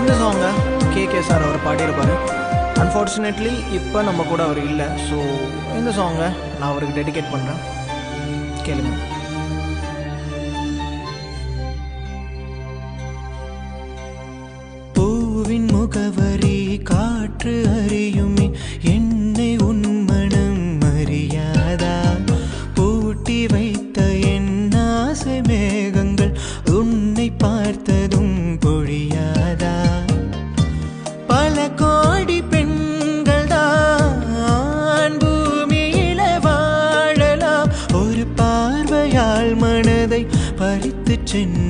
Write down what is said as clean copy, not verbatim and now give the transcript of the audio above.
இந்த சாங்கை KK sir அவர் பாடியிருப்பார். அன்ஃபார்ச்சுனேட்லி இப்போ நம்ம கூட அவர் இல்லை. ஸோ இந்த சாங்கை நான் அவருக்கு டெடிகேட் பண்ணுறேன். கேளுங்க. பூவின் முகவரி காற்று அறியுமே, என்னை உன் மனம் அறியாதா? பூட்டி வைத்த என் ஆசை மேகங்கள் உன்னை பார்த்ததும் பொழியாதா? பல கோடி பெண்கள் தான் பூமியில வாழலாம், ஒரு பார்வையால் மனதை பறித்து சென்று